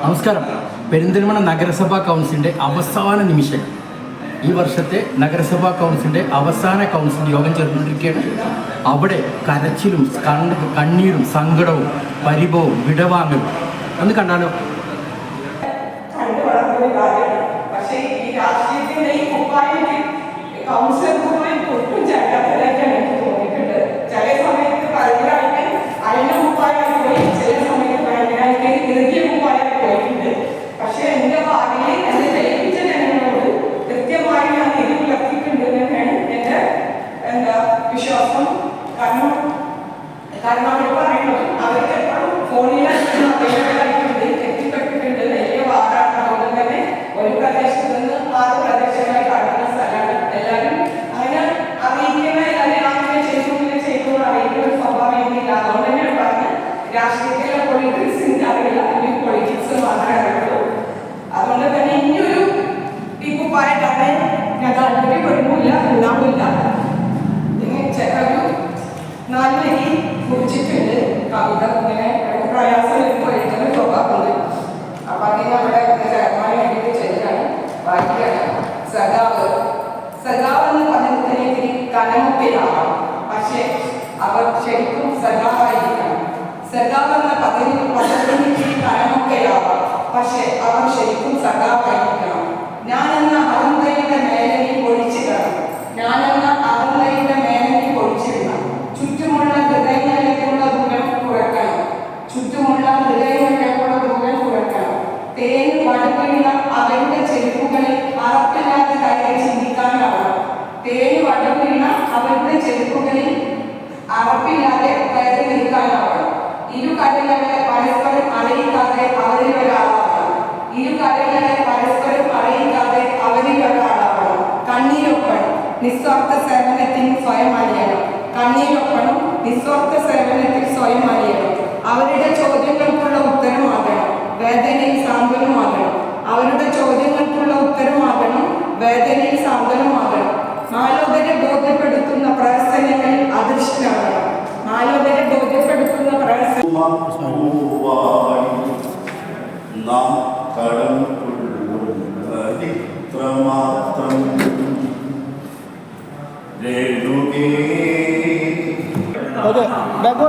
നമസ്കാരം. പെരിന്തൽമണ്ണ നഗരസഭാ കൗൺസിലിൻ്റെ അവസാന നിമിഷം, ഈ വർഷത്തെ നഗരസഭാ കൗൺസിലിൻ്റെ അവസാന കൗൺസിൽ യോഗം ചേർന്നുകൊണ്ടിരിക്കുകയാണ്. അവിടെ കരച്ചിലും കണ്ണീരും സങ്കടവും പരിഭവവും വിടവാങ്ങലും ഒന്ന് കണ്ടാലോ. കാരണം അവർ പറയുന്നത് അവർക്ക് എപ്പോഴും ഫോണിൽ എത്തിപ്പെട്ടിട്ടുണ്ട്. വലിയ വാർഡാണ്. അതുകൊണ്ട് തന്നെ ഒരു പ്രദേശത്ത് നിന്ന് 6 പ്രദേശങ്ങളായി കാണുന്ന സ്ഥലമാണ്. എല്ലാവരും അങ്ങനെ അറിയിക്കുന്ന അങ്ങനെ ചെയ്തു അറിയിക്കുന്ന ഒരു സ്വഭാവം എനിക്കില്ല. അതുകൊണ്ട് തന്നെയാണ് പറഞ്ഞത് രാഷ്ട്രീയത്തിലെ പൊളിറ്റിക്സിന്റെ അറിയില്ല, അല്ലെങ്കിൽ പൊളിറ്റിക്സ് മാത്രമേ അറിയുള്ളൂ. അതുകൊണ്ട് തന്നെ ഇനിയൊരു ടിപ്പുപ്പായിട്ടാണ് ഞാൻ താല്പര്യപ്പെടുന്നില്ല, ഉണ്ടാവില്ല. ഒരു 4 വരി കുറിച്ചിട്ടുണ്ട്. കവിത ഇങ്ങനെ പ്രയാസം വരുമ്പോൾ എഴുതുന്ന സ്വഭാവമുണ്ട്. അപ്പൊ അതിന് അവിടെ ചേർമാൻ വേണ്ടിയിട്ട് ചെയ്യാണ്, വായിക്കുകയാണ്. സഖാവ് എന്ന് പദത്തിന് ഇത്തിരി കനമൊക്കെയാവാം, പക്ഷെ അവർ ശരിക്കും സഖാവായിരിക്കണം. സഖാവ് എന്ന പദത്തിന് ഇത്തിരി കനമൊക്കെയാവാം, പക്ഷെ അവർ ശരിക്കും സഖാവായിരിക്കണം. ഞാനെന്ന അഹന്തയുടെ മേലനി പൊഴിച്ചിടണം. ഞാനെന്ന അഹന്തയുടെ മേലനി പൊഴിച്ചിടണം. ചുറ്റുമുള്ള ഹൃദയങ്ങളിലേക്കുള്ള ദൂരം കുറയ്ക്കണം. തേൻ വടക്കുള്ള അവരുടെ ചെരുപ്പുകളിൽ അറപ്പില്ലാതെ കാര്യം ചിന്തിക്കാനാവണം. അറപ്പില്ലാതെ കയറി നിൽക്കാനാവണം. ഇരുകരകളെ പരസ്പരം അറിയിക്കാതെ അവരിൽ ഒരാളാവണം. കണ്ണീരൊപ്പണം, നിസ്വാർത്ഥ സേവനത്തിൽ സ്വയം അണിയണം. അവരുടെ ചോദ്യങ്ങൾക്കുള്ള ഉത്തരമാകണം, വേദനയിൽ സാന്ത്വനമാകണം. മാലോകരെ ബോധ്യപ്പെടുത്തുന്ന പ്രവർത്തനങ്ങളിൽ അദൃശ്യനാകണം. Okay, back